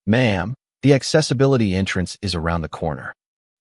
Ma'am, the accessibility entrance is around the corner.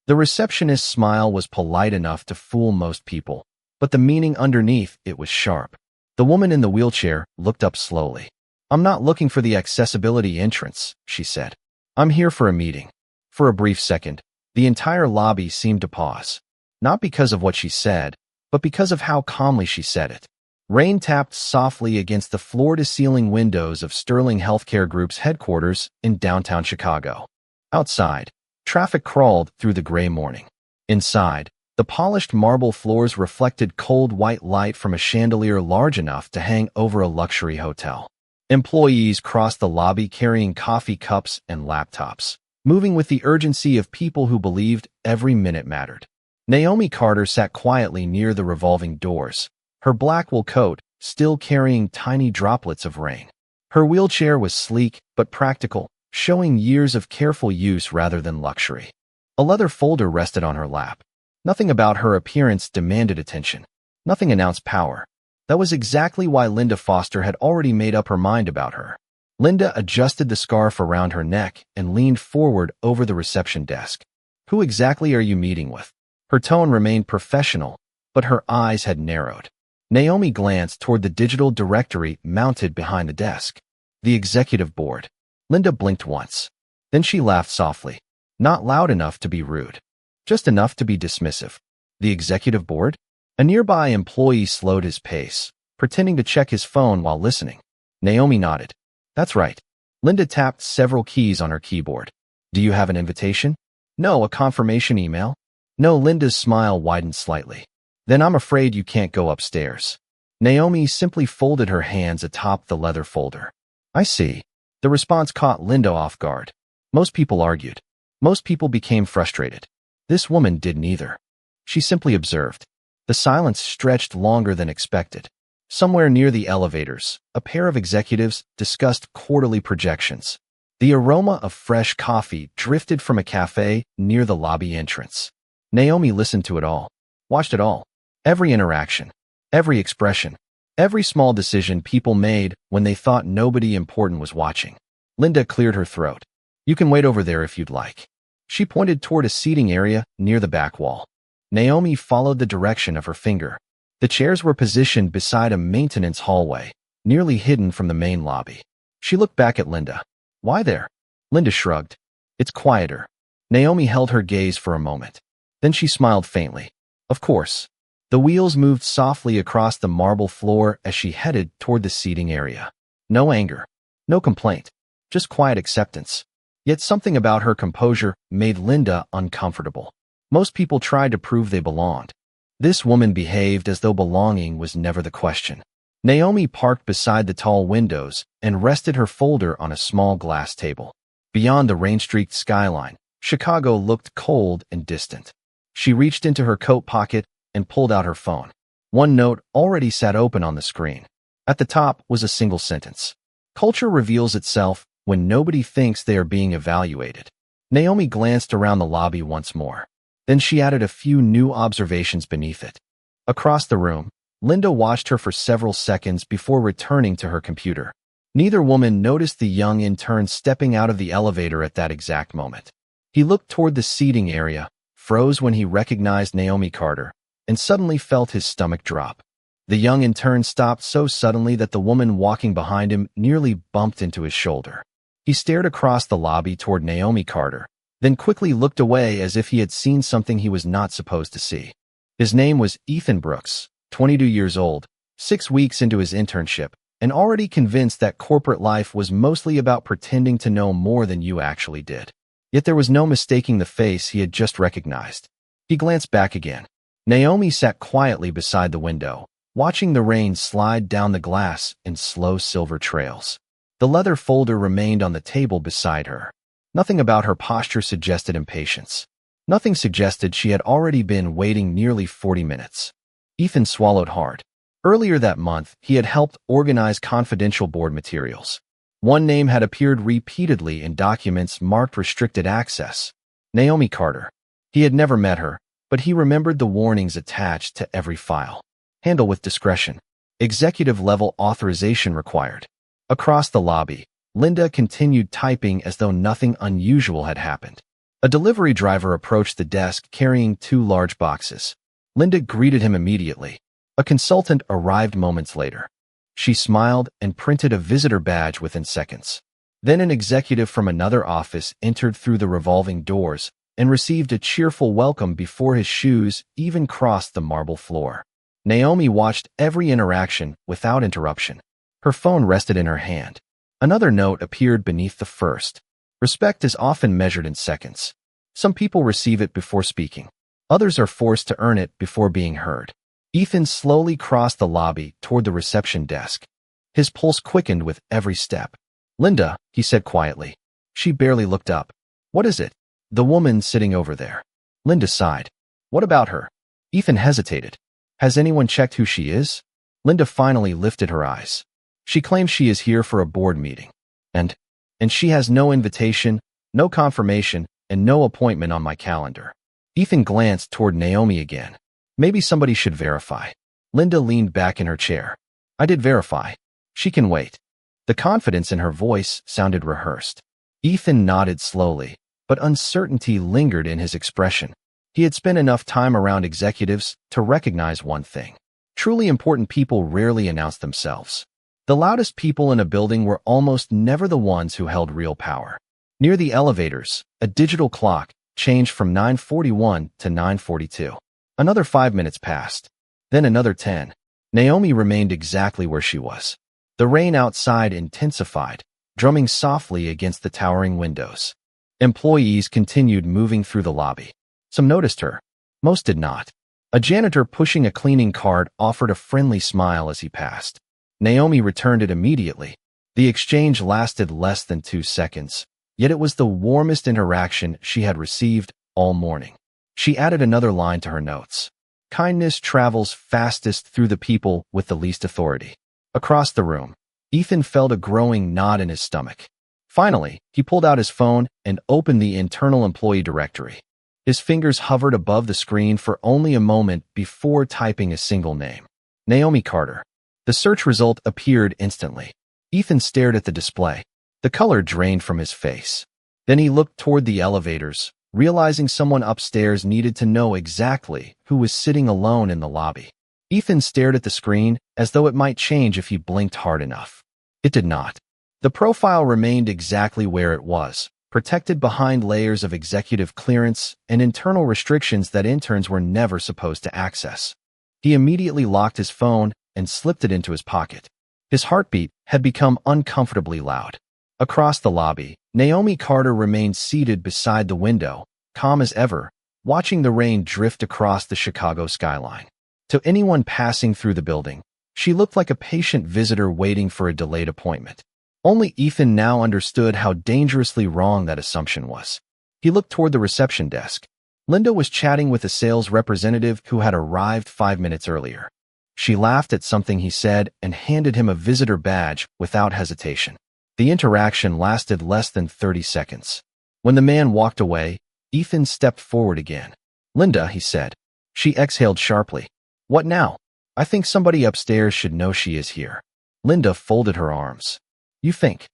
The receptionist's smile was polite enough to fool most people, but the meaning underneath it was sharp. The woman in the wheelchair looked up slowly. I'm not looking for the accessibility entrance, she said. I'm here for a meeting. For a brief second, the entire lobby seemed to pause. Not because of what she said, but because of how calmly she said it. Rain tapped softly against the floor-to-ceiling windows of Sterling Healthcare Group's headquarters in downtown Chicago. Outside, traffic crawled through the gray morning. Inside, the polished marble floors reflected cold white light from a chandelier large enough to hang over a luxury hotel. Employees crossed the lobby carrying coffee cups and laptops, moving with the urgency of people who believed every minute mattered. Naomi Carter sat quietly near the revolving doors, her black wool coat still carrying tiny droplets of rain. Her wheelchair was sleek but practical, showing years of careful use rather than luxury. A leather folder rested on her lap. Nothing about her appearance demanded attention. Nothing announced power. That was exactly why Linda Foster had already made up her mind about her. Linda adjusted the scarf around her neck and leaned forward over the reception desk. Who exactly are you meeting with? Her tone remained professional, but her eyes had narrowed. Naomi glanced toward the digital directory mounted behind the desk. The executive board. Linda blinked once. Then she laughed softly. Not loud enough to be rude. Just enough to be dismissive. The executive board? A nearby employee slowed his pace, pretending to check his phone while listening. Naomi nodded. That's right. Linda tapped several keys on her keyboard. Do you have an invitation? No. A confirmation email? No. Linda's smile widened slightly. Then I'm afraid you can't go upstairs. Naomi simply folded her hands atop the leather folder. I see. The response caught Linda off guard. Most people argued. Most people became frustrated. This woman did neither. She simply observed. The silence stretched longer than expected. Somewhere near the elevators, a pair of executives discussed quarterly projections. The aroma of fresh coffee drifted from a cafe near the lobby entrance. Naomi listened to it all, watched it all. Every interaction, every expression, every small decision people made when they thought nobody important was watching. Linda cleared her throat. You can wait over there if you'd like. She pointed toward a seating area near the back wall. Naomi followed the direction of her finger. The chairs were positioned beside a maintenance hallway, nearly hidden from the main lobby. She looked back at Linda. Why there? Linda shrugged. It's quieter. Naomi held her gaze for a moment. Then she smiled faintly. Of course. The wheels moved softly across the marble floor as she headed toward the seating area. No anger. No complaint. Just quiet acceptance. Yet something about her composure made Linda uncomfortable. Most people tried to prove they belonged. This woman behaved as though belonging was never the question. Naomi parked beside the tall windows and rested her folder on a small glass table. Beyond the rain-streaked skyline, Chicago looked cold and distant. She reached into her coat pocket and pulled out her phone. One note already sat open on the screen. At the top was a single sentence. Culture reveals itself when nobody thinks they are being evaluated. Naomi glanced around the lobby once more. Then she added a few new observations beneath it. Across the room, Linda watched her for several seconds before returning to her computer. Neither woman noticed the young intern stepping out of the elevator at that exact moment. He looked toward the seating area, froze when he recognized Naomi Carter, and suddenly felt his stomach drop. The young intern stopped so suddenly that the woman walking behind him nearly bumped into his shoulder. He stared across the lobby toward Naomi Carter, then quickly looked away as if he had seen something he was not supposed to see. His name was Ethan Brooks, 22 years old, 6 weeks into his internship, and already convinced that corporate life was mostly about pretending to know more than you actually did. Yet there was no mistaking the face he had just recognized. He glanced back again. Naomi sat quietly beside the window, watching the rain slide down the glass in slow silver trails. The leather folder remained on the table beside her. Nothing about her posture suggested impatience. Nothing suggested she had already been waiting nearly 40 minutes. Ethan swallowed hard. Earlier that month, he had helped organize confidential board materials. One name had appeared repeatedly in documents marked restricted access. Naomi Carter. He had never met her, but he remembered the warnings attached to every file. Handle with discretion. Executive-level authorization required. Across the lobby, Linda continued typing as though nothing unusual had happened. A delivery driver approached the desk carrying 2 large boxes. Linda greeted him immediately. A consultant arrived moments later. She smiled and printed a visitor badge within seconds. Then an executive from another office entered through the revolving doors and received a cheerful welcome before his shoes even crossed the marble floor. Naomi watched every interaction without interruption. Her phone rested in her hand. Another note appeared beneath the first. Respect is often measured in seconds. Some people receive it before speaking. Others are forced to earn it before being heard. Ethan slowly crossed the lobby toward the reception desk. His pulse quickened with every step. "Linda," he said quietly. She barely looked up. "What is it?" "The woman sitting over there." Linda sighed. "What about her?" Ethan hesitated. "Has anyone checked who she is?" Linda finally lifted her eyes. "She claims she is here for a board meeting. And she has no invitation, no confirmation, and no appointment on my calendar." Ethan glanced toward Naomi again. "Maybe somebody should verify." Linda leaned back in her chair. "I did verify. She can wait." The confidence in her voice sounded rehearsed. Ethan nodded slowly, but uncertainty lingered in his expression. He had spent enough time around executives to recognize one thing. Truly important people rarely announce themselves. The loudest people in a building were almost never the ones who held real power. Near the elevators, a digital clock changed from 9:41 to 9:42. Another 5 minutes passed. Then another 10. Naomi remained exactly where she was. The rain outside intensified, drumming softly against the towering windows. Employees continued moving through the lobby. Some noticed her. Most did not. A janitor pushing a cleaning cart offered a friendly smile as he passed. Naomi returned it immediately. The exchange lasted less than 2 seconds, yet it was the warmest interaction she had received all morning. She added another line to her notes. "Kindness travels fastest through the people with the least authority." Across the room, Ethan felt a growing knot in his stomach. Finally, he pulled out his phone and opened the internal employee directory. His fingers hovered above the screen for only a moment before typing a single name. Naomi Carter. The search result appeared instantly. Ethan stared at the display. The color drained from his face. Then he looked toward the elevators, realizing someone upstairs needed to know exactly who was sitting alone in the lobby. Ethan stared at the screen as though it might change if he blinked hard enough. It did not. The profile remained exactly where it was, protected behind layers of executive clearance and internal restrictions that interns were never supposed to access. He immediately locked his phone and slipped it into his pocket. His heartbeat had become uncomfortably loud. Across the lobby, Naomi Carter remained seated beside the window, calm as ever, watching the rain drift across the Chicago skyline. To anyone passing through the building, she looked like a patient visitor waiting for a delayed appointment. Only Ethan now understood how dangerously wrong that assumption was. He looked toward the reception desk. Linda was chatting with a sales representative who had arrived 5 minutes earlier. She laughed at something he said and handed him a visitor badge without hesitation. The interaction lasted less than 30 seconds. When the man walked away, Ethan stepped forward again. "Linda," he said. She exhaled sharply. "What now?" "I think somebody upstairs should know she is here." Linda folded her arms. "You think?"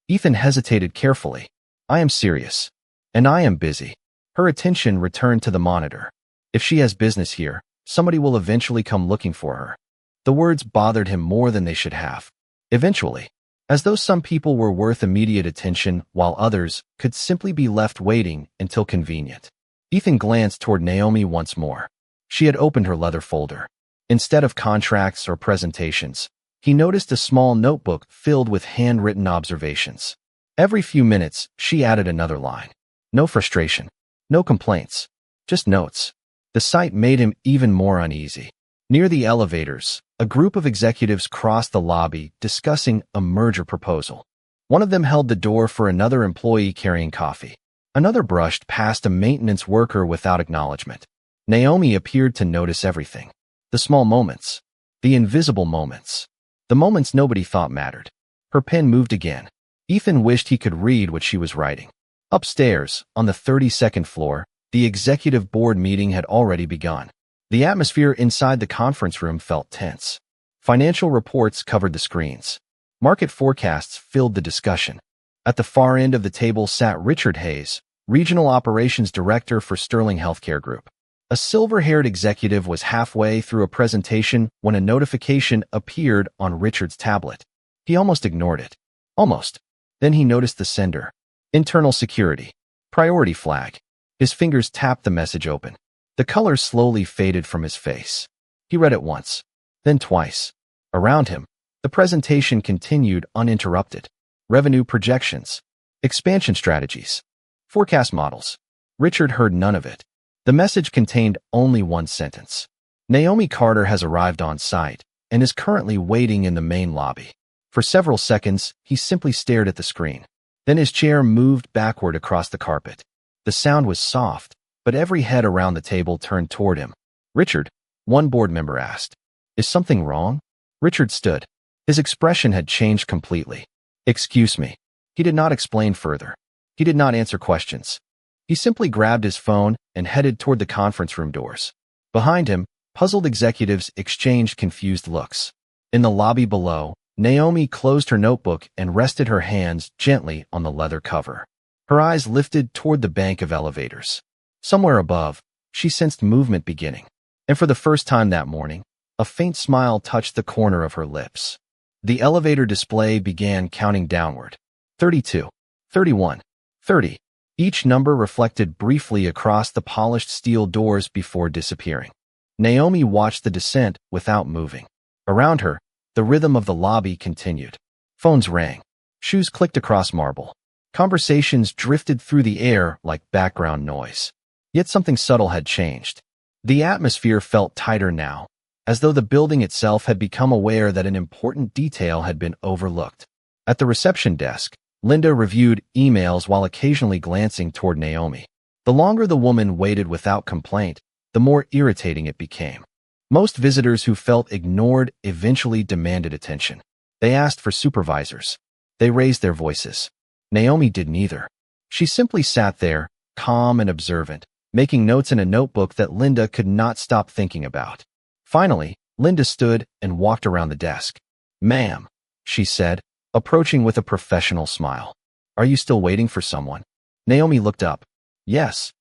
Ethan hesitated carefully. "I am serious. And I am busy." Her attention returned to the monitor. "If she has business here, somebody will eventually come looking for her." The words bothered him more than they should have. Eventually. As though some people were worth immediate attention while others could simply be left waiting until convenient. Ethan glanced toward Naomi once more. She had opened her leather folder. Instead of contracts or presentations, he noticed a small notebook filled with handwritten observations. Every few minutes, she added another line. No frustration. No complaints. Just notes. The sight made him even more uneasy. Near the elevators, a group of executives crossed the lobby discussing a merger proposal. One of them held the door for another employee carrying coffee. Another brushed past a maintenance worker without acknowledgement. Naomi appeared to notice everything. The small moments. The invisible moments. The moments nobody thought mattered. Her pen moved again. Ethan wished he could read what she was writing. Upstairs, on the 32nd floor, the executive board meeting had already begun. The atmosphere inside the conference room felt tense. Financial reports covered the screens. Market forecasts filled the discussion. At the far end of the table sat Richard Hayes, Regional Operations Director for Sterling Healthcare Group. A silver-haired executive was halfway through a presentation when a notification appeared on Richard's tablet. He almost ignored it. Almost. Then he noticed the sender. Internal security. Priority flag. His fingers tapped the message open. The color slowly faded from his face. He read it once, then twice. Around him, the presentation continued uninterrupted. Revenue projections. Expansion strategies. Forecast models. Richard heard none of it. The message contained only one sentence. Naomi Carter has arrived on site and is currently waiting in the main lobby. For several seconds, he simply stared at the screen. Then his chair moved backward across the carpet. The sound was soft, but every head around the table turned toward him. Richard, one board member asked. Is something wrong? Richard stood. His expression had changed completely. Excuse me. He did not explain further. He did not answer questions. He simply grabbed his phone and headed toward the conference room doors. Behind him, puzzled executives exchanged confused looks. In the lobby below, Naomi closed her notebook and rested her hands gently on the leather cover. Her eyes lifted toward the bank of elevators. Somewhere above, she sensed movement beginning. And for the first time that morning, a faint smile touched the corner of her lips. The elevator display began counting downward. 32, 31, 30. Each number reflected briefly across the polished steel doors before disappearing. Naomi watched the descent without moving. Around her, the rhythm of the lobby continued. Phones rang. Shoes clicked across marble. Conversations drifted through the air like background noise. Yet something subtle had changed. The atmosphere felt tighter now, as though the building itself had become aware that an important detail had been overlooked. At the reception desk, Linda reviewed emails while occasionally glancing toward Naomi. The longer the woman waited without complaint, the more irritating it became. Most visitors who felt ignored eventually demanded attention. They asked for supervisors. They raised their voices. Naomi did neither. She simply sat there, calm and observant, making notes in a notebook that Linda could not stop thinking about. Finally, Linda stood and walked around the desk. "Ma'am," she said, approaching with a professional smile. "Are you still waiting for someone?" Naomi looked up. "Yes."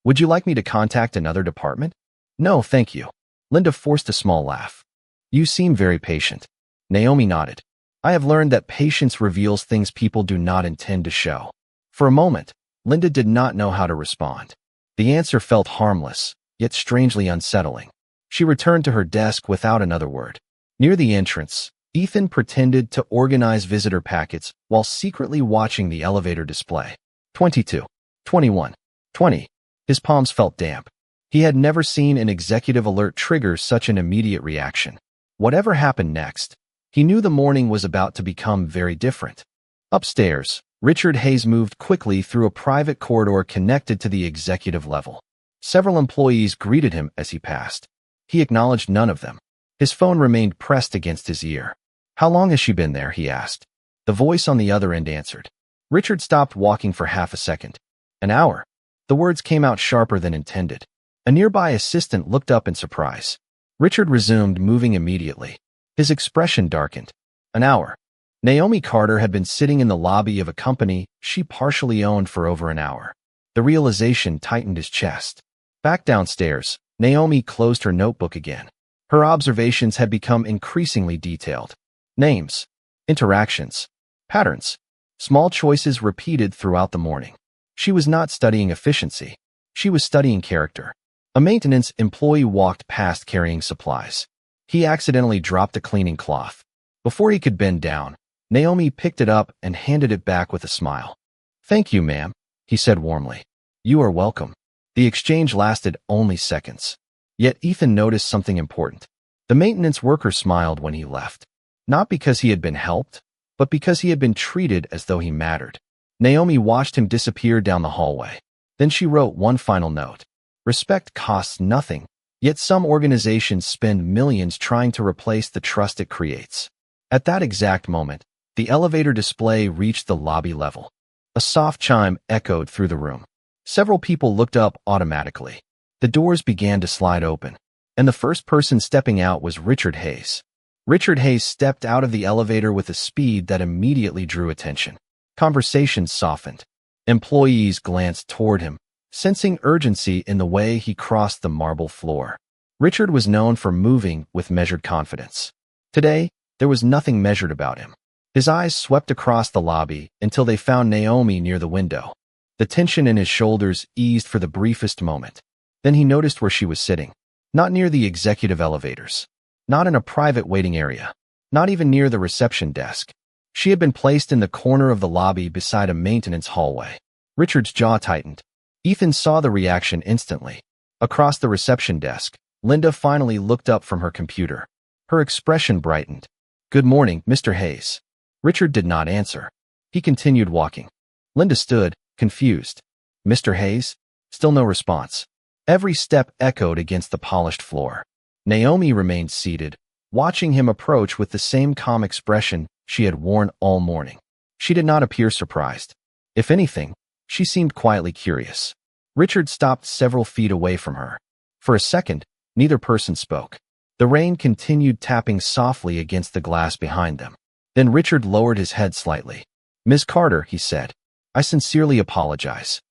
"Would you like me to contact another department?" "No, thank you." Linda forced a small laugh. "You seem very patient." Naomi nodded. "I have learned that patience reveals things people do not intend to show." For a moment, Linda did not know how to respond. The answer felt harmless, yet strangely unsettling. She returned to her desk without another word. Near the entrance, Ethan pretended to organize visitor packets while secretly watching the elevator display. 22, 21, 20. His palms felt damp. He had never seen an executive alert trigger such an immediate reaction. Whatever happened next, he knew the morning was about to become very different. Upstairs, Richard Hayes moved quickly through a private corridor connected to the executive level. Several employees greeted him as he passed. He acknowledged none of them. His phone remained pressed against his ear. "How long has she been there?" he asked. The voice on the other end answered. Richard stopped walking for half a second. "An hour." The words came out sharper than intended. A nearby assistant looked up in surprise. Richard resumed moving immediately. His expression darkened. "An hour." Naomi Carter had been sitting in the lobby of a company she partially owned for over an hour. The realization tightened his chest. Back downstairs, Naomi closed her notebook again. Her observations had become increasingly detailed. Names, interactions, patterns, small choices repeated throughout the morning. She was not studying efficiency. She was studying character. A maintenance employee walked past carrying supplies. He accidentally dropped a cleaning cloth. Before he could bend down, Naomi picked it up and handed it back with a smile. "Thank you, ma'am," he said warmly. "You are welcome." The exchange lasted only seconds. Yet Ethan noticed something important. The maintenance worker smiled when he left. Not because he had been helped, but because he had been treated as though he mattered. Naomi watched him disappear down the hallway. Then she wrote one final note. Respect costs nothing, yet some organizations spend millions trying to replace the trust it creates. At that exact moment, the elevator display reached the lobby level. A soft chime echoed through the room. Several people looked up automatically. The doors began to slide open, and the first person stepping out was Richard Hayes. Richard Hayes stepped out of the elevator with a speed that immediately drew attention. Conversations softened. Employees glanced toward him, sensing urgency in the way he crossed the marble floor. Richard was known for moving with measured confidence. Today, there was nothing measured about him. His eyes swept across the lobby until they found Naomi near the window. The tension in his shoulders eased for the briefest moment. Then he noticed where she was sitting. Not near the executive elevators. Not in a private waiting area. Not even near the reception desk. She had been placed in the corner of the lobby beside a maintenance hallway. Richard's jaw tightened. Ethan saw the reaction instantly. Across the reception desk, Linda finally looked up from her computer. Her expression brightened. "Good morning, Mr. Hayes." Richard did not answer. He continued walking. Linda stood, confused. "Mr. Hayes?" Still no response. Every step echoed against the polished floor. Naomi remained seated, watching him approach with the same calm expression she had worn all morning. She did not appear surprised. If anything, she seemed quietly curious. Richard stopped several feet away from her. For a second, neither person spoke. The rain continued tapping softly against the glass behind them. Then Richard lowered his head slightly. "Ms. Carter," he said, "I sincerely apologize."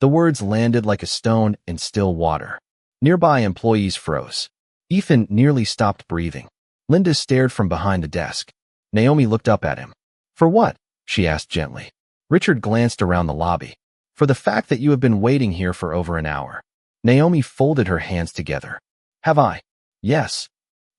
The words landed like a stone in still water. Nearby employees froze. Ethan nearly stopped breathing. Linda stared from behind the desk. Naomi looked up at him. "For what?" she asked gently. Richard glanced around the lobby. "For the fact that you have been waiting here for over an hour." Naomi folded her hands together. "Have I?" "Yes."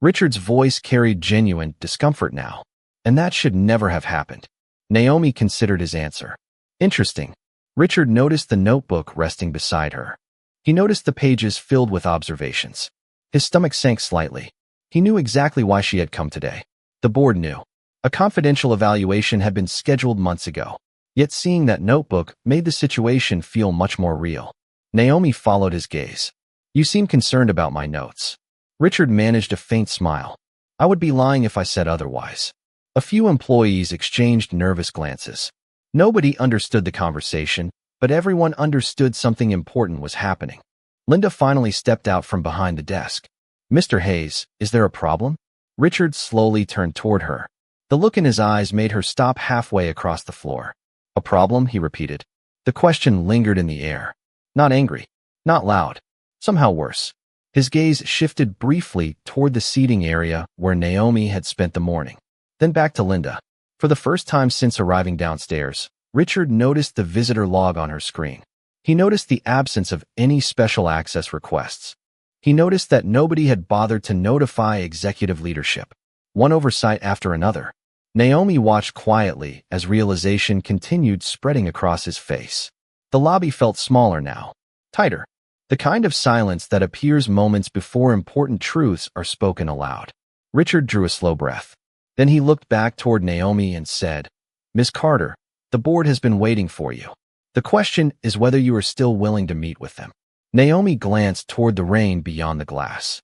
Richard's voice carried genuine discomfort now. "And that should never have happened." Naomi considered his answer. "Interesting." Richard noticed the notebook resting beside her. He noticed the pages filled with observations. His stomach sank slightly. He knew exactly why she had come today. The board knew. A confidential evaluation had been scheduled months ago. Yet seeing that notebook made the situation feel much more real. Naomi followed his gaze. "You seem concerned about my notes." Richard managed a faint smile. "I would be lying if I said otherwise." A few employees exchanged nervous glances. Nobody understood the conversation, but everyone understood something important was happening. Linda finally stepped out from behind the desk. "Mr. Hayes, is there a problem?" Richard slowly turned toward her. The look in his eyes made her stop halfway across the floor. "A problem?" he repeated. The question lingered in the air. Not angry. Not loud. Somehow worse. His gaze shifted briefly toward the seating area where Naomi had spent the morning. Then back to Linda. For the first time since arriving downstairs, Richard noticed the visitor log on her screen. He noticed the absence of any special access requests. He noticed that nobody had bothered to notify executive leadership. One oversight after another. Naomi watched quietly as realization continued spreading across his face. The lobby felt smaller now. Tighter. The kind of silence that appears moments before important truths are spoken aloud. Richard drew a slow breath. Then he looked back toward Naomi and said, "Ms. Carter, the board has been waiting for you. The question is whether you are still willing to meet with them." Naomi glanced toward the rain beyond the glass.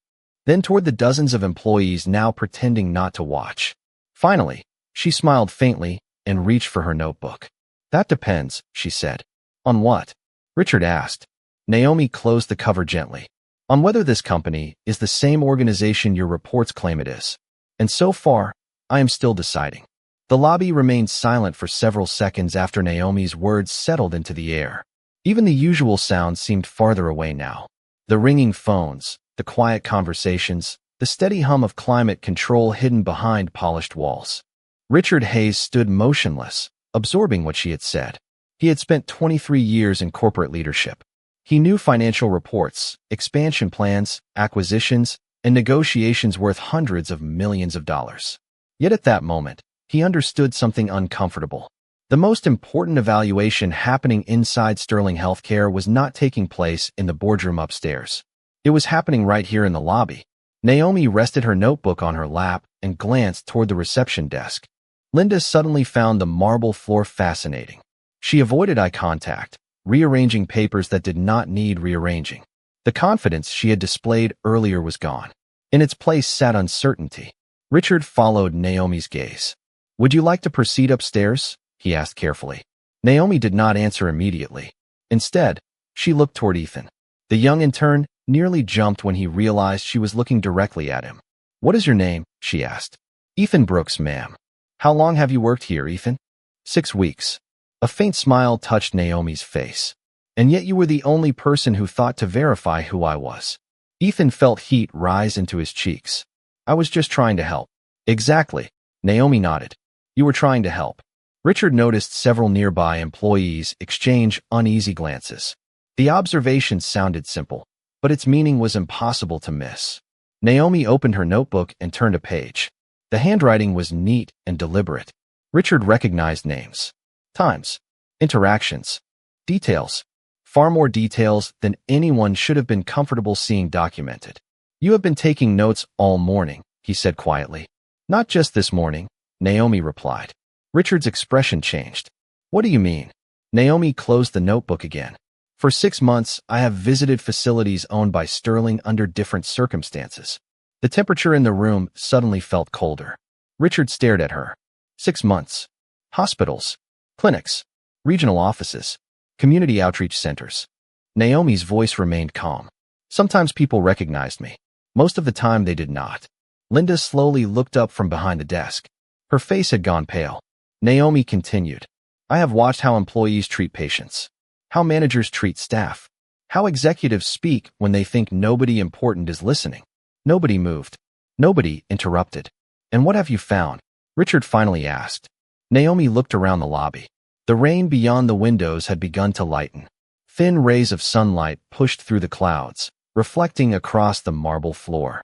Then toward the dozens of employees now pretending not to watch. Finally, she smiled faintly and reached for her notebook. "That depends," she said. "On what?" Richard asked. Naomi closed the cover gently. "On whether this company is the same organization your reports claim it is. And so far, I am still deciding." The lobby remained silent for several seconds after Naomi's words settled into the air. Even the usual sounds seemed farther away now. The ringing phones, the quiet conversations, the steady hum of climate control hidden behind polished walls. Richard Hayes stood motionless, absorbing what she had said. He had spent 23 years in corporate leadership. He knew financial reports, expansion plans, acquisitions, and negotiations worth hundreds of millions of dollars. Yet at that moment, he understood something uncomfortable. The most important evaluation happening inside Sterling Healthcare was not taking place in the boardroom upstairs. It was happening right here in the lobby. Naomi rested her notebook on her lap and glanced toward the reception desk. Linda suddenly found the marble floor fascinating. She avoided eye contact, rearranging papers that did not need rearranging. The confidence she had displayed earlier was gone. In its place sat uncertainty. Richard followed Naomi's gaze. "Would you like to proceed upstairs?" he asked carefully. Naomi did not answer immediately. Instead, she looked toward Ethan. The young intern nearly jumped when he realized she was looking directly at him. "What is your name?" she asked. "Ethan Brooks, ma'am." "How long have you worked here, Ethan?" 6 weeks. A faint smile touched Naomi's face. And yet you were the only person who thought to verify who I was. Ethan felt heat rise into his cheeks. I was just trying to help. Exactly. Naomi nodded. You were trying to help. Richard noticed several nearby employees exchange uneasy glances. The observation sounded simple, but its meaning was impossible to miss. Naomi opened her notebook and turned a page. The handwriting was neat and deliberate. Richard recognized names, times, interactions, details. Far more details than anyone should have been comfortable seeing documented. You have been taking notes all morning, he said quietly. Not just this morning, Naomi replied. Richard's expression changed. What do you mean? Naomi closed the notebook again. For 6 months, I have visited facilities owned by Sterling under different circumstances. The temperature in the room suddenly felt colder. Richard stared at her. 6 months. Hospitals, clinics, regional offices, community outreach centers. Naomi's voice remained calm. Sometimes people recognized me. Most of the time they did not. Linda slowly looked up from behind the desk. Her face had gone pale. Naomi continued. I have watched how employees treat patients, how managers treat staff, how executives speak when they think nobody important is listening. Nobody moved. Nobody interrupted. And what have you found? Richard finally asked. Naomi looked around the lobby. The rain beyond the windows had begun to lighten. Thin rays of sunlight pushed through the clouds, reflecting across the marble floor.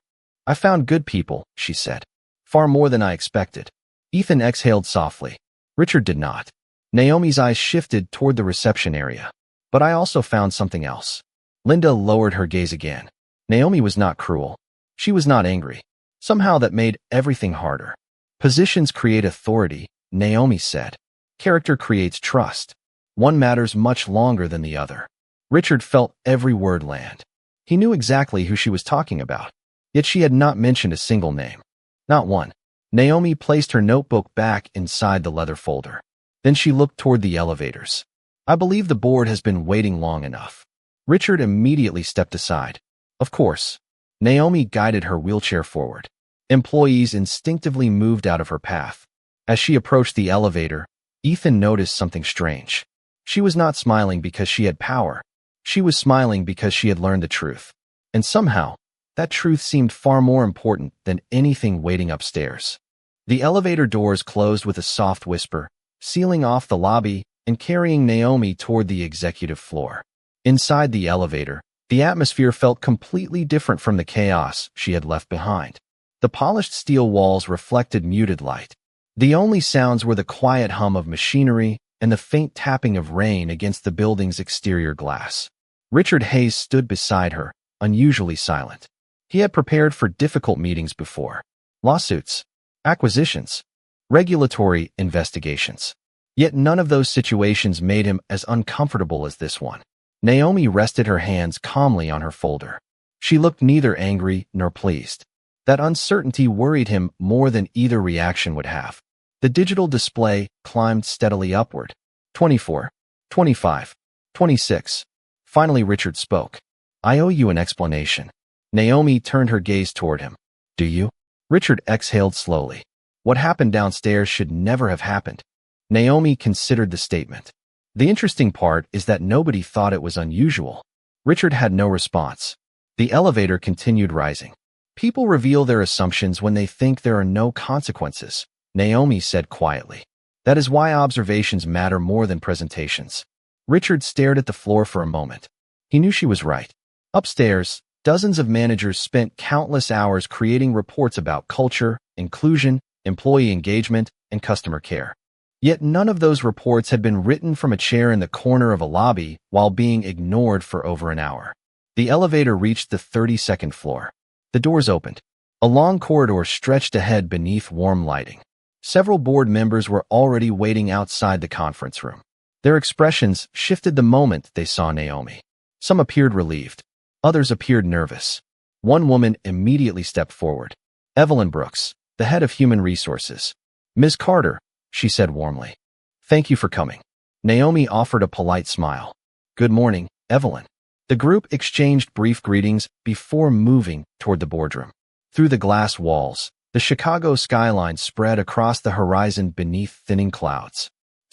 I found good people, she said. Far more than I expected. Ethan exhaled softly. Richard did not. Naomi's eyes shifted toward the reception area. But I also found something else. Linda lowered her gaze again. Naomi was not cruel. She was not angry. Somehow that made everything harder. Positions create authority, Naomi said. Character creates trust. One matters much longer than the other. Richard felt every word land. He knew exactly who she was talking about, yet she had not mentioned a single name. Not one. Naomi placed her notebook back inside the leather folder. Then she looked toward the elevators. I believe the board has been waiting long enough. Richard immediately stepped aside. Of course. Naomi guided her wheelchair forward. Employees instinctively moved out of her path. As she approached the elevator, Ethan noticed something strange. She was not smiling because she had power. She was smiling because she had learned the truth. And somehow, that truth seemed far more important than anything waiting upstairs. The elevator doors closed with a soft whisper, sealing off the lobby and carrying Naomi toward the executive floor. Inside the elevator, the atmosphere felt completely different from the chaos she had left behind. The polished steel walls reflected muted light. The only sounds were the quiet hum of machinery and the faint tapping of rain against the building's exterior glass. Richard Hayes stood beside her, unusually silent. He had prepared for difficult meetings before. Lawsuits, acquisitions, regulatory investigations. Yet none of those situations made him as uncomfortable as this one. Naomi rested her hands calmly on her folder. She looked neither angry nor pleased. That uncertainty worried him more than either reaction would have. The digital display climbed steadily upward. 24, 25, 26. Finally, Richard spoke. I owe you an explanation. Naomi turned her gaze toward him. Do you? Richard exhaled slowly. What happened downstairs should never have happened. Naomi considered the statement. The interesting part is that nobody thought it was unusual. Richard had no response. The elevator continued rising. People reveal their assumptions when they think there are no consequences, Naomi said quietly. That is why observations matter more than presentations. Richard stared at the floor for a moment. He knew she was right. Upstairs, dozens of managers spent countless hours creating reports about culture, inclusion, employee engagement, and customer care. Yet none of those reports had been written from a chair in the corner of a lobby while being ignored for over an hour. The elevator reached the 32nd floor. The doors opened. A long corridor stretched ahead beneath warm lighting. Several board members were already waiting outside the conference room. Their expressions shifted the moment they saw Naomi. Some appeared relieved. Others appeared nervous. One woman immediately stepped forward. Evelyn Brooks, the head of human resources. Ms. Carter, she said warmly. Thank you for coming. Naomi offered a polite smile. Good morning, Evelyn. The group exchanged brief greetings before moving toward the boardroom. Through the glass walls, the Chicago skyline spread across the horizon beneath thinning clouds.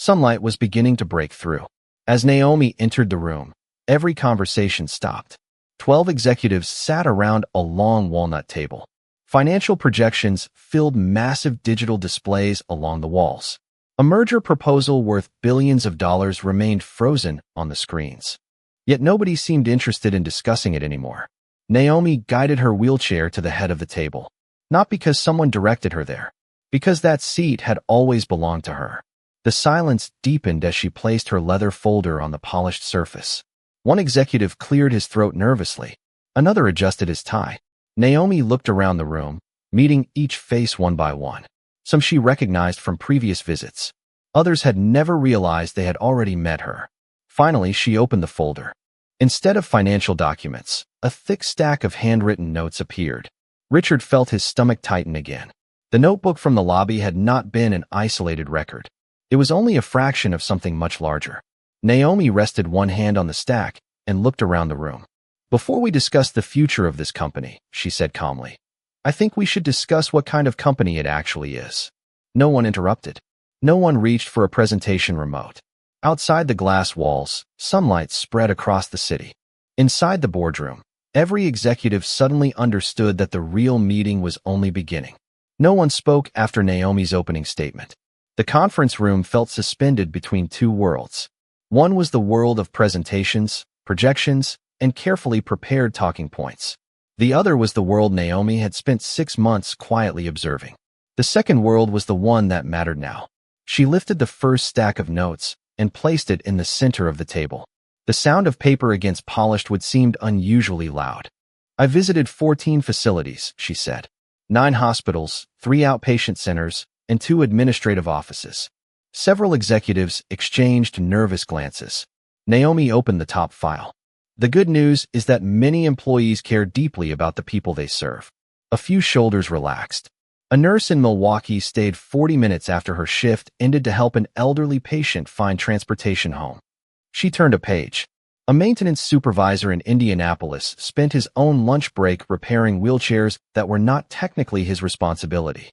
Sunlight was beginning to break through. As Naomi entered the room, every conversation stopped. 12 executives sat around a long walnut table. Financial projections filled massive digital displays along the walls. A merger proposal worth billions of dollars remained frozen on the screens. Yet nobody seemed interested in discussing it anymore. Naomi guided her wheelchair to the head of the table. Not because someone directed her there, because that seat had always belonged to her. The silence deepened as she placed her leather folder on the polished surface. One executive cleared his throat nervously. Another adjusted his tie. Naomi looked around the room, meeting each face one by one. Some she recognized from previous visits. Others had never realized they had already met her. Finally, she opened the folder. Instead of financial documents, a thick stack of handwritten notes appeared. Richard felt his stomach tighten again. The notebook from the lobby had not been an isolated record. It was only a fraction of something much larger. Naomi rested one hand on the stack and looked around the room. "Before we discuss the future of this company," she said calmly, "I think we should discuss what kind of company it actually is." No one interrupted. No one reached for a presentation remote. Outside the glass walls, sunlight spread across the city. Inside the boardroom, every executive suddenly understood that the real meeting was only beginning. No one spoke after Naomi's opening statement. The conference room felt suspended between two worlds. One was the world of presentations, projections, and carefully prepared talking points. The other was the world Naomi had spent 6 months quietly observing. The second world was the one that mattered now. She lifted the first stack of notes and placed it in the center of the table. The sound of paper against polished wood seemed unusually loud. "I visited 14 facilities," she said. 9 hospitals, 3 outpatient centers, and 2 administrative offices. Several executives exchanged nervous glances. Naomi opened the top file. "The good news is that many employees care deeply about the people they serve." A few shoulders relaxed. A nurse in Milwaukee stayed 40 minutes after her shift ended to help an elderly patient find transportation home. She turned a page. A maintenance supervisor in Indianapolis spent his own lunch break repairing wheelchairs that were not technically his responsibility.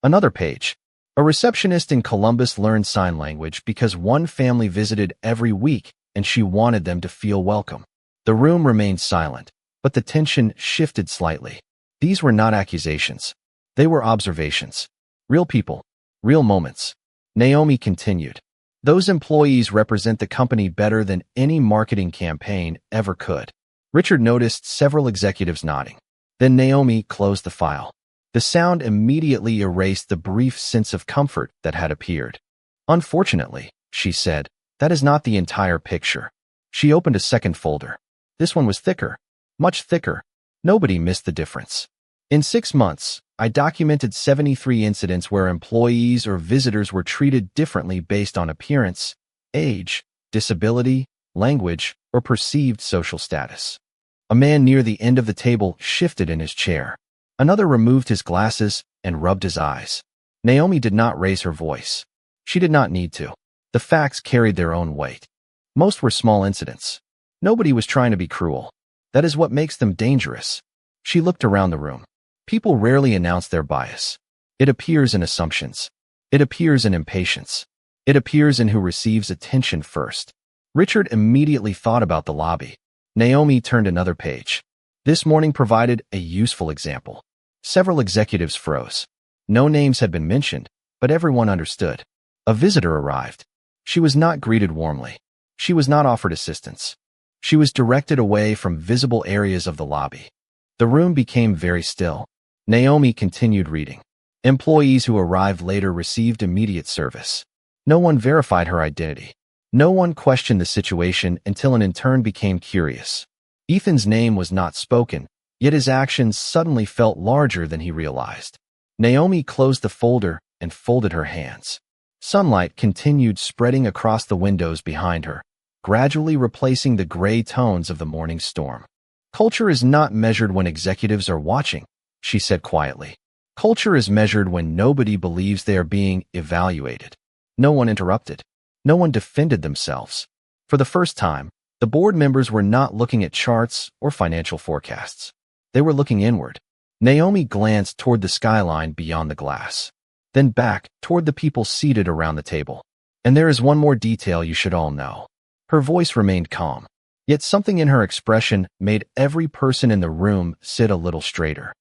Another page. A receptionist in Columbus learned sign language because one family visited every week and she wanted them to feel welcome. The room remained silent, but the tension shifted slightly. These were not accusations. They were observations. Real people. Real moments. Naomi continued. "Those employees represent the company better than any marketing campaign ever could." Richard noticed several executives nodding. Then Naomi closed the file. The sound immediately erased the brief sense of comfort that had appeared. "Unfortunately," she said, "that is not the entire picture." She opened a second folder. This one was thicker. Much thicker. Nobody missed the difference. "In 6 months, I documented 73 incidents where employees or visitors were treated differently based on appearance, age, disability, language, or perceived social status." A man near the end of the table shifted in his chair. Another removed his glasses and rubbed his eyes. Naomi did not raise her voice. She did not need to. The facts carried their own weight. Most were small incidents. Nobody was trying to be cruel. That is what makes them dangerous. She looked around the room. People rarely announce their bias. It appears in assumptions. It appears in impatience. It appears in who receives attention first. Richard immediately thought about the lobby. Naomi turned another page. This morning provided a useful example. Several executives froze. No names had been mentioned, but everyone understood. A visitor arrived. She was not greeted warmly. She was not offered assistance. She was directed away from visible areas of the lobby. The room became very still. Naomi continued reading. Employees who arrived later received immediate service. No one verified her identity. No one questioned the situation until an intern became curious. Ethan's name was not spoken, yet his actions suddenly felt larger than he realized. Naomi closed the folder and folded her hands. Sunlight continued spreading across the windows behind her, gradually replacing the gray tones of the morning storm. "Culture is not measured when executives are watching," she said quietly. "Culture is measured when nobody believes they are being evaluated." No one interrupted. No one defended themselves. For the first time, the board members were not looking at charts or financial forecasts. They were looking inward. Naomi glanced toward the skyline beyond the glass, then back toward the people seated around the table. And there is one more detail you should all know. Her voice remained calm, yet something in her expression made every person in the room sit a little straighter.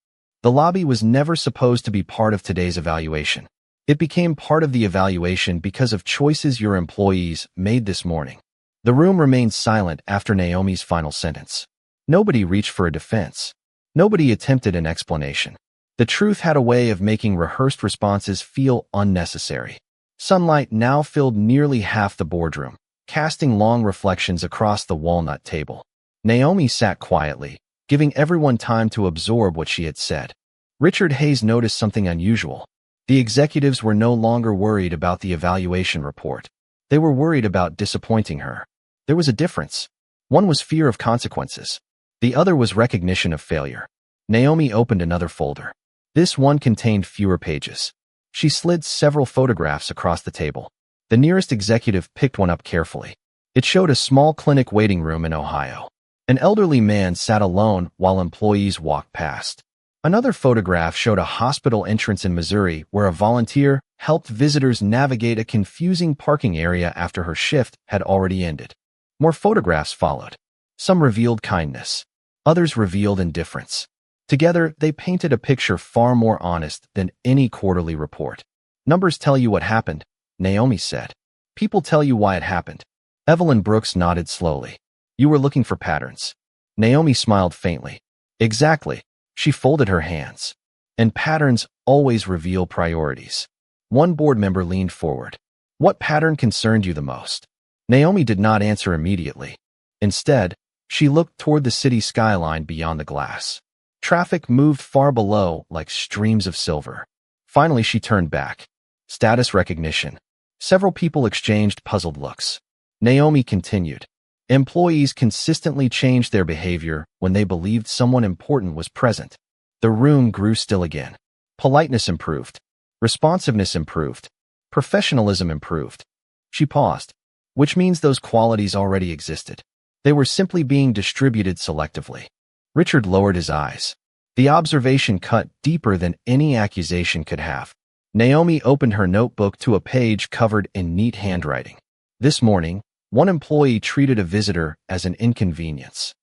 The lobby was never supposed to be part of today's evaluation. It became part of the evaluation because of choices your employees made this morning. The room remained silent after Naomi's final sentence. Nobody reached for a defense. Nobody attempted an explanation. The truth had a way of making rehearsed responses feel unnecessary. Sunlight now filled nearly half the boardroom, casting long reflections across the walnut table. Naomi sat quietly, giving everyone time to absorb what she had said. Richard Hayes noticed something unusual. The executives were no longer worried about the evaluation report. They were worried about disappointing her. There was a difference. One was fear of consequences. The other was recognition of failure. Naomi opened another folder. This one contained fewer pages. She slid several photographs across the table. The nearest executive picked one up carefully. It showed a small clinic waiting room in Ohio. An elderly man sat alone while employees walked past. Another photograph showed a hospital entrance in Missouri where a volunteer helped visitors navigate a confusing parking area after her shift had already ended. More photographs followed. Some revealed kindness. Others revealed indifference. Together, they painted a picture far more honest than any quarterly report. Numbers tell you what happened, Naomi said. People tell you why it happened. Evelyn Brooks nodded slowly. You were looking for patterns. Naomi smiled faintly. Exactly. She folded her hands. And patterns always reveal priorities. One board member leaned forward. What pattern concerned you the most? Naomi did not answer immediately. Instead, she looked toward the city skyline beyond the glass. Traffic moved far below like streams of silver. Finally, she turned back. Status recognition. Several people exchanged puzzled looks. Naomi continued. Employees consistently changed their behavior when they believed someone important was present. The room grew still again. Politeness improved. Responsiveness improved. Professionalism improved. She paused, which means those qualities already existed. They were simply being distributed selectively. Richard lowered his eyes. The observation cut deeper than any accusation could have. Naomi opened her notebook to a page covered in neat handwriting. This morning, one employee treated a visitor as an inconvenience.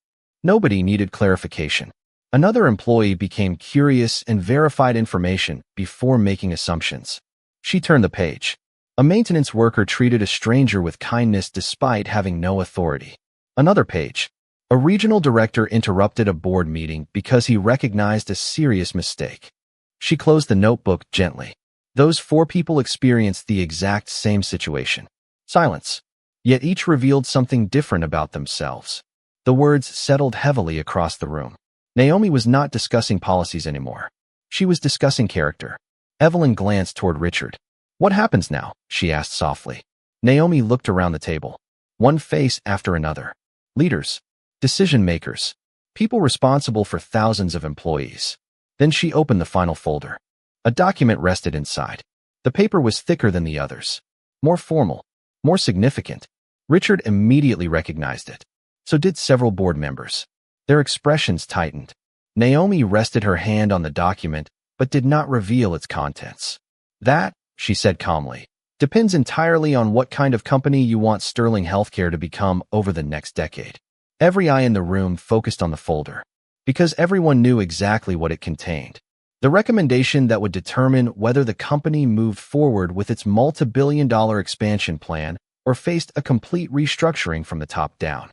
Nobody needed clarification. Another employee became curious and verified information before making assumptions. She turned the page. A maintenance worker treated a stranger with kindness despite having no authority. Another page. A regional director interrupted a board meeting because he recognized a serious mistake. She closed the notebook gently. Those 4 people experienced the exact same situation. Silence. Yet each revealed something different about themselves. The words settled heavily across the room. Naomi was not discussing policies anymore. She was discussing character. Evelyn glanced toward Richard. What happens now? She asked softly. Naomi looked around the table. One face after another. Leaders. Decision-makers. People responsible for thousands of employees. Then she opened the final folder. A document rested inside. The paper was thicker than the others. More formal. More significant. Richard immediately recognized it. So did several board members. Their expressions tightened. Naomi rested her hand on the document, but did not reveal its contents. That, she said calmly, depends entirely on what kind of company you want Sterling Healthcare to become over the next decade. Every eye in the room focused on the folder, because everyone knew exactly what it contained. The recommendation that would determine whether the company moved forward with its multi-billion-dollar expansion plan or faced a complete restructuring from the top down.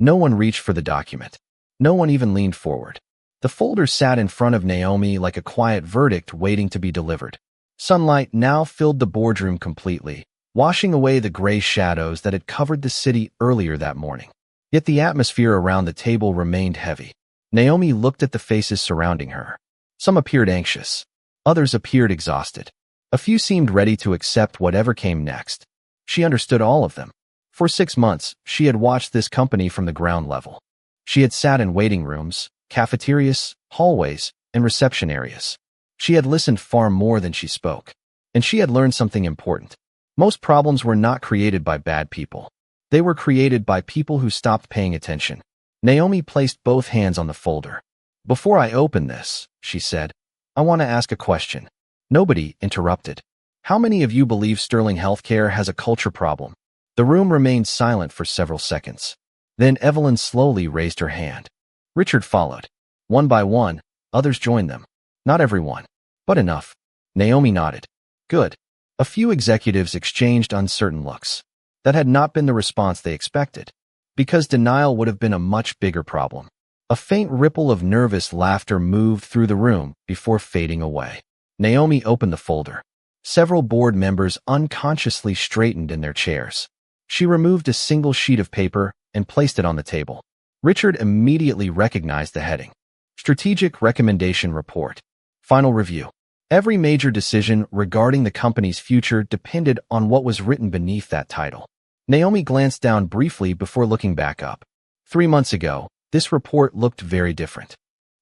No one reached for the document. No one even leaned forward. The folder sat in front of Naomi like a quiet verdict waiting to be delivered. Sunlight now filled the boardroom completely, washing away the gray shadows that had covered the city earlier that morning. Yet the atmosphere around the table remained heavy. Naomi looked at the faces surrounding her. Some appeared anxious. Others appeared exhausted. A few seemed ready to accept whatever came next. She understood all of them. For 6 months, she had watched this company from the ground level. She had sat in waiting rooms, cafeterias, hallways, and reception areas. She had listened far more than she spoke. And she had learned something important. Most problems were not created by bad people. They were created by people who stopped paying attention. Naomi placed both hands on the folder. Before I open this, she said, I want to ask a question. Nobody interrupted. How many of you believe Sterling Healthcare has a culture problem? The room remained silent for several seconds. Then Evelyn slowly raised her hand. Richard followed. One by one, others joined them. Not everyone, but enough. Naomi nodded. Good. A few executives exchanged uncertain looks. That had not been the response they expected, because denial would have been a much bigger problem. A faint ripple of nervous laughter moved through the room before fading away. Naomi opened the folder. Several board members unconsciously straightened in their chairs. She removed a single sheet of paper and placed it on the table. Richard immediately recognized the heading. Strategic Recommendation Report. Final Review. Every major decision regarding the company's future depended on what was written beneath that title. Naomi glanced down briefly before looking back up. 3 months ago, this report looked very different.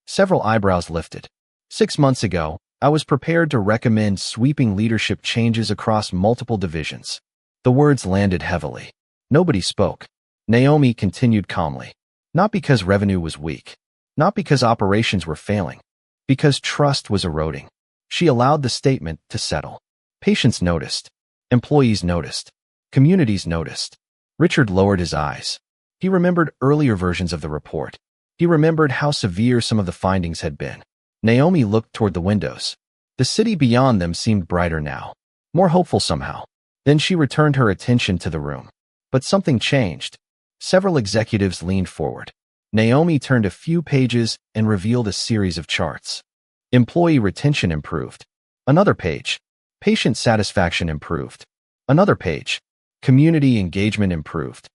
Several eyebrows lifted. 6 months ago, I was prepared to recommend sweeping leadership changes across multiple divisions. The words landed heavily. Nobody spoke. Naomi continued calmly. Not because revenue was weak. Not because operations were failing. Because trust was eroding. She allowed the statement to settle. Patients noticed. Employees noticed. Communities noticed. Richard lowered his eyes. He remembered earlier versions of the report. He remembered how severe some of the findings had been. Naomi looked toward the windows. The city beyond them seemed brighter now, more hopeful somehow. Then she returned her attention to the room. But something changed. Several executives leaned forward. Naomi turned a few pages and revealed a series of charts. Employee retention improved. Another page. Patient satisfaction improved. Another page. Community engagement improved.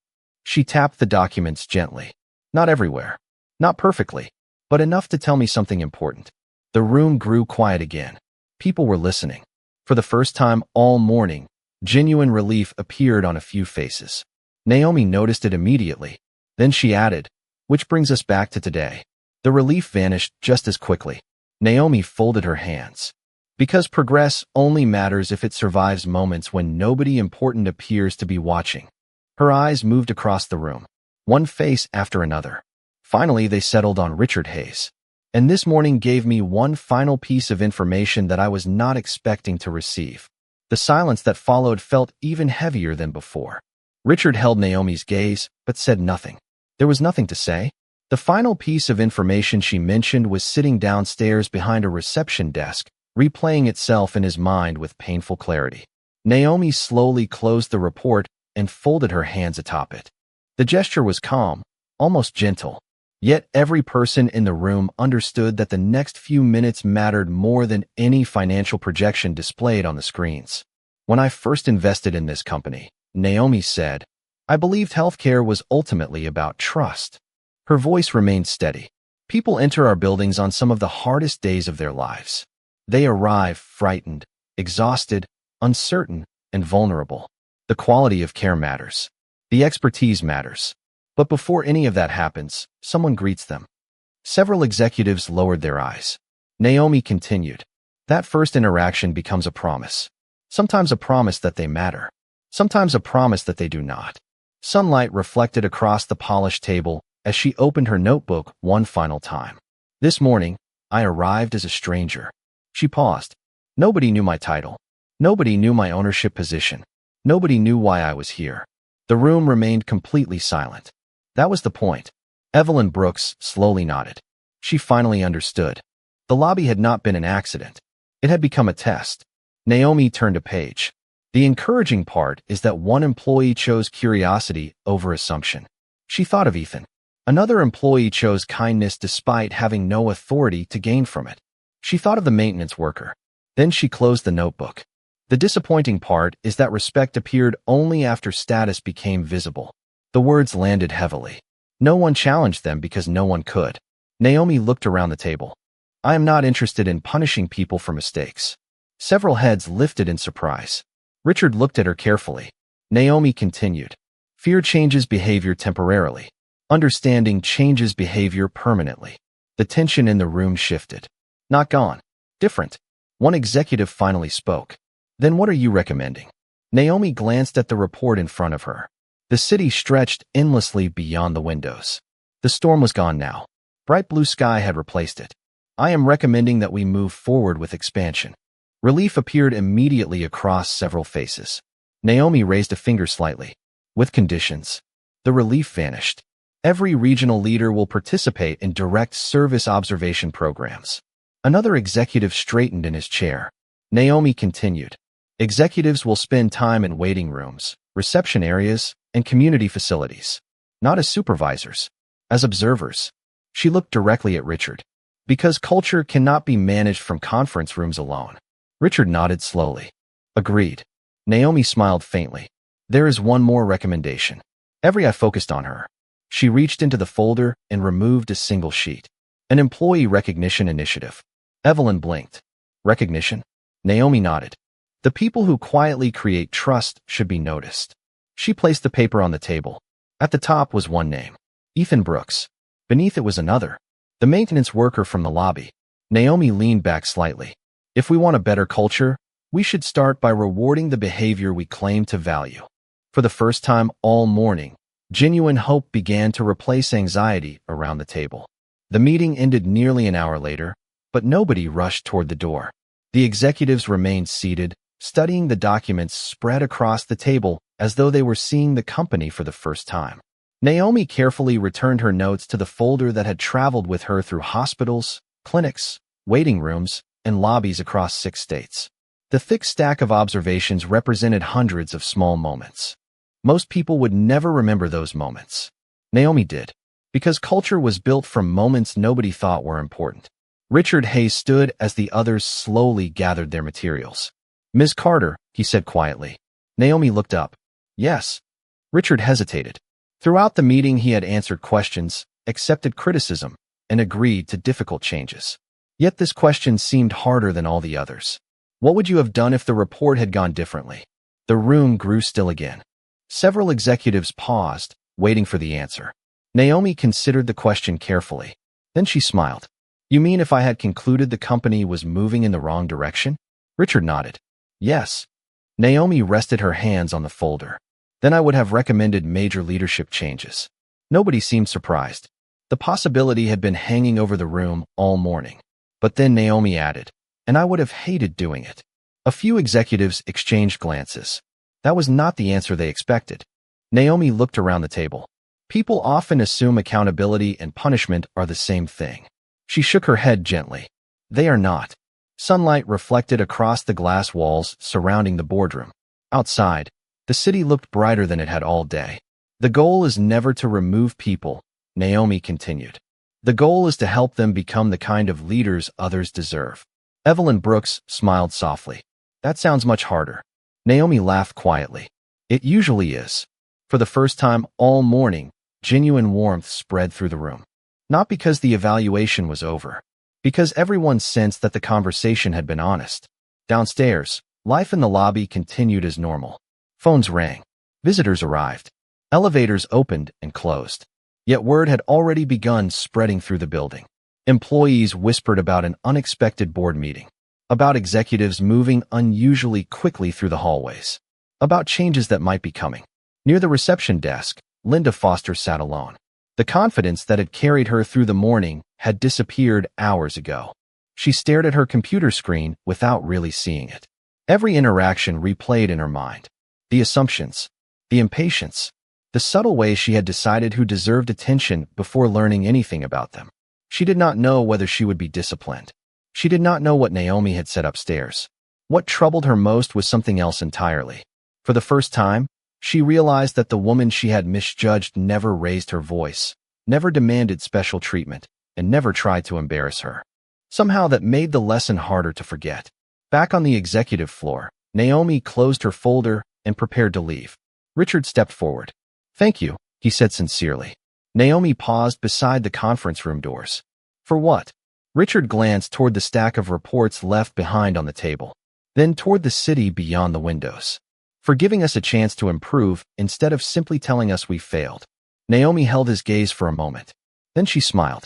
She tapped the documents gently. Not everywhere. Not perfectly. But enough to tell me something important. The room grew quiet again. People were listening. For the first time all morning, genuine relief appeared on a few faces. Naomi noticed it immediately. Then she added, which brings us back to today. The relief vanished just as quickly. Naomi folded her hands. Because progress only matters if it survives moments when nobody important appears to be watching. Her eyes moved across the room, one face after another. Finally, they settled on Richard Hayes. And this morning gave me one final piece of information that I was not expecting to receive. The silence that followed felt even heavier than before. Richard held Naomi's gaze, but said nothing. There was nothing to say. The final piece of information she mentioned was sitting downstairs behind a reception desk, replaying itself in his mind with painful clarity. Naomi slowly closed the report and folded her hands atop it. The gesture was calm, almost gentle. Yet every person in the room understood that the next few minutes mattered more than any financial projection displayed on the screens. When I first invested in this company, Naomi said, I believed healthcare was ultimately about trust. Her voice remained steady. People enter our buildings on some of the hardest days of their lives. They arrive frightened, exhausted, uncertain, and vulnerable. The quality of care matters. The expertise matters. But before any of that happens, someone greets them. Several executives lowered their eyes. Naomi continued. That first interaction becomes a promise. Sometimes a promise that they matter. Sometimes a promise that they do not. Sunlight reflected across the polished table as she opened her notebook one final time. This morning, I arrived as a stranger. She paused. Nobody knew my title. Nobody knew my ownership position. Nobody knew why I was here. The room remained completely silent. That was the point. Evelyn Brooks slowly nodded. She finally understood. The lobby had not been an accident. It had become a test. Naomi turned a page. The encouraging part is that one employee chose curiosity over assumption. She thought of Ethan. Another employee chose kindness despite having no authority to gain from it. She thought of the maintenance worker. Then she closed the notebook. The disappointing part is that respect appeared only after status became visible. The words landed heavily. No one challenged them because no one could. Naomi looked around the table. I am not interested in punishing people for mistakes. Several heads lifted in surprise. Richard looked at her carefully. Naomi continued. Fear changes behavior temporarily. Understanding changes behavior permanently. The tension in the room shifted. Not gone. Different. One executive finally spoke. Then what are you recommending? Naomi glanced at the report in front of her. The city stretched endlessly beyond the windows. The storm was gone now. Bright blue sky had replaced it. I am recommending that we move forward with expansion. Relief appeared immediately across several faces. Naomi raised a finger slightly. With conditions. The relief vanished. Every regional leader will participate in direct service observation programs. Another executive straightened in his chair. Naomi continued. Executives will spend time in waiting rooms, reception areas, and community facilities. Not as supervisors. As observers. She looked directly at Richard. Because culture cannot be managed from conference rooms alone. Richard nodded slowly. Agreed. Naomi smiled faintly. There is one more recommendation. I focused on her. She reached into the folder and removed a single sheet. An employee recognition initiative. Evelyn blinked. Recognition? Naomi nodded. The people who quietly create trust should be noticed. She placed the paper on the table. At the top was one name. Ethan Brooks. Beneath it was another. The maintenance worker from the lobby. Naomi leaned back slightly. If we want a better culture, we should start by rewarding the behavior we claim to value. For the first time all morning, genuine hope began to replace anxiety around the table. The meeting ended nearly an hour later, but nobody rushed toward the door. The executives remained seated, studying the documents spread across the table as though they were seeing the company for the first time. Naomi carefully returned her notes to the folder that had traveled with her through hospitals, clinics, waiting rooms, and lobbies across 6 states. The thick stack of observations represented hundreds of small moments. Most people would never remember those moments. Naomi did, because culture was built from moments nobody thought were important. Richard Hayes stood as the others slowly gathered their materials. Ms. Carter, he said quietly. Naomi looked up. Yes. Richard hesitated. Throughout the meeting he had answered questions, accepted criticism, and agreed to difficult changes. Yet this question seemed harder than all the others. What would you have done if the report had gone differently? The room grew still again. Several executives paused, waiting for the answer. Naomi considered the question carefully. Then she smiled. You mean if I had concluded the company was moving in the wrong direction? Richard nodded. Yes. Naomi rested her hands on the folder. Then I would have recommended major leadership changes. Nobody seemed surprised. The possibility had been hanging over the room all morning. But then Naomi added, and I would have hated doing it. A few executives exchanged glances. That was not the answer they expected. Naomi looked around the table. People often assume accountability and punishment are the same thing. She shook her head gently. They are not. Sunlight reflected across the glass walls surrounding the boardroom. Outside, the city looked brighter than it had all day. The goal is never to remove people, Naomi continued. The goal is to help them become the kind of leaders others deserve. Evelyn Brooks smiled softly. That sounds much harder. Naomi laughed quietly. It usually is. For the first time all morning, genuine warmth spread through the room. Not because the evaluation was over. Because everyone sensed that the conversation had been honest. Downstairs, life in the lobby continued as normal. Phones rang. Visitors arrived. Elevators opened and closed. Yet word had already begun spreading through the building. Employees whispered about an unexpected board meeting. About executives moving unusually quickly through the hallways. About changes that might be coming. Near the reception desk, Linda Foster sat alone. The confidence that had carried her through the morning had disappeared hours ago. She stared at her computer screen without really seeing it. Every interaction replayed in her mind. The assumptions. The impatience. The subtle ways she had decided who deserved attention before learning anything about them. She did not know whether she would be disciplined. She did not know what Naomi had said upstairs. What troubled her most was something else entirely. For the first time, she realized that the woman she had misjudged never raised her voice, never demanded special treatment, and never tried to embarrass her. Somehow that made the lesson harder to forget. Back on the executive floor, Naomi closed her folder and prepared to leave. Richard stepped forward. Thank you, he said sincerely. Naomi paused beside the conference room doors. For what? Richard glanced toward the stack of reports left behind on the table, then toward the city beyond the windows. For giving us a chance to improve instead of simply telling us we failed. Naomi held his gaze for a moment. Then she smiled.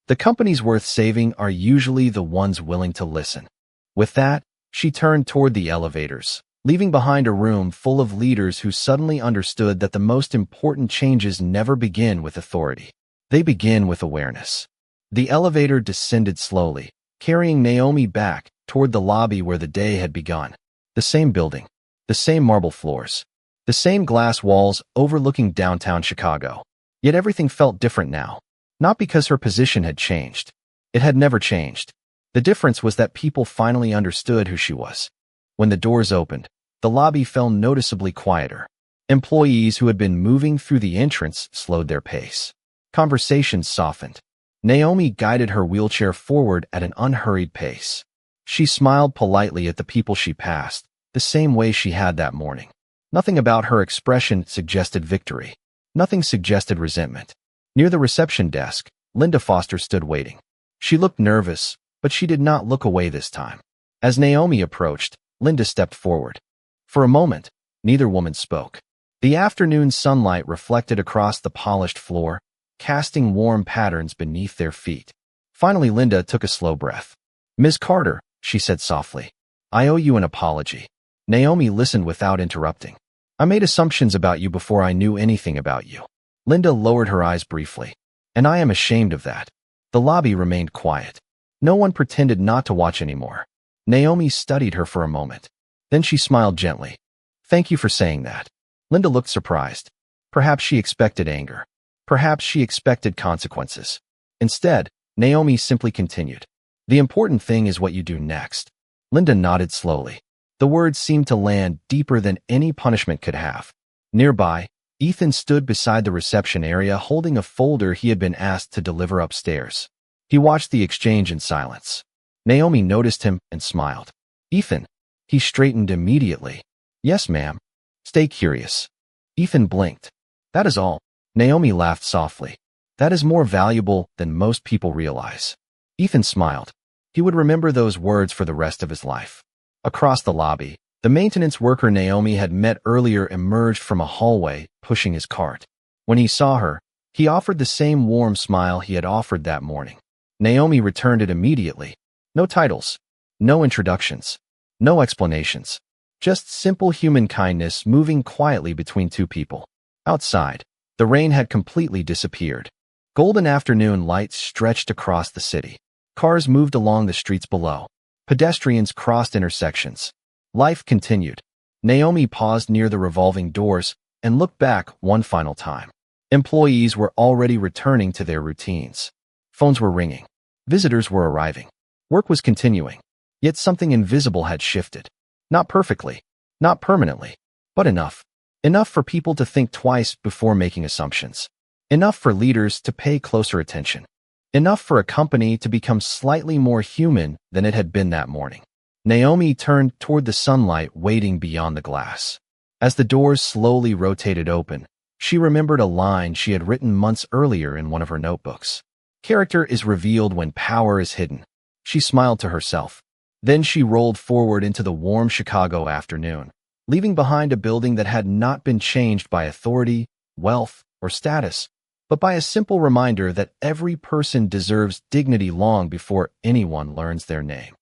The companies worth saving are usually the ones willing to listen. With that, she turned toward the elevators, leaving behind a room full of leaders who suddenly understood that the most important changes never begin with authority. They begin with awareness. The elevator descended slowly, carrying Naomi back toward the lobby where the day had begun. The same building, the same marble floors, the same glass walls overlooking downtown Chicago. Yet everything felt different now. Not because her position had changed. It had never changed. The difference was that people finally understood who she was. When the doors opened, the lobby felt noticeably quieter. Employees who had been moving through the entrance slowed their pace. Conversations softened. Naomi guided her wheelchair forward at an unhurried pace. She smiled politely at the people she passed, the same way she had that morning. Nothing about her expression suggested victory. Nothing suggested resentment. Near the reception desk, Linda Foster stood waiting. She looked nervous, but she did not look away this time. As Naomi approached, Linda stepped forward. For a moment, neither woman spoke. The afternoon sunlight reflected across the polished floor, casting warm patterns beneath their feet. Finally, Linda took a slow breath. "Ms. Carter," she said softly, "I owe you an apology." Naomi listened without interrupting. "I made assumptions about you before I knew anything about you." Linda lowered her eyes briefly. "And I am ashamed of that." The lobby remained quiet. No one pretended not to watch anymore. Naomi studied her for a moment. Then she smiled gently. "Thank you for saying that." Linda looked surprised. Perhaps she expected anger. Perhaps she expected consequences. Instead, Naomi simply continued. "The important thing is what you do next." Linda nodded slowly. The words seemed to land deeper than any punishment could have. Nearby, Ethan stood beside the reception area holding a folder he had been asked to deliver upstairs. He watched the exchange in silence. Naomi noticed him and smiled. "Ethan." He straightened immediately. "Yes, ma'am." "Stay curious." Ethan blinked. "That is all." Naomi laughed softly. "That is more valuable than most people realize." Ethan smiled. He would remember those words for the rest of his life. Across the lobby, the maintenance worker Naomi had met earlier emerged from a hallway, pushing his cart. When he saw her, he offered the same warm smile he had offered that morning. Naomi returned it immediately. No titles, no introductions, no explanations. Just simple human kindness moving quietly between two people. Outside, the rain had completely disappeared. Golden afternoon lights stretched across the city. Cars moved along the streets below. Pedestrians crossed intersections. Life continued. Naomi paused near the revolving doors and looked back one final time. Employees were already returning to their routines. Phones were ringing. Visitors were arriving. Work was continuing. Yet something invisible had shifted. Not perfectly, not permanently, but enough. Enough for people to think twice before making assumptions. Enough for leaders to pay closer attention. Enough for a company to become slightly more human than it had been that morning. Naomi turned toward the sunlight waiting beyond the glass. As the doors slowly rotated open, she remembered a line she had written months earlier in one of her notebooks. "Character is revealed when power is hidden." She smiled to herself. Then she rolled forward into the warm Chicago afternoon, leaving behind a building that had not been changed by authority, wealth, or status, but by a simple reminder that every person deserves dignity long before anyone learns their name.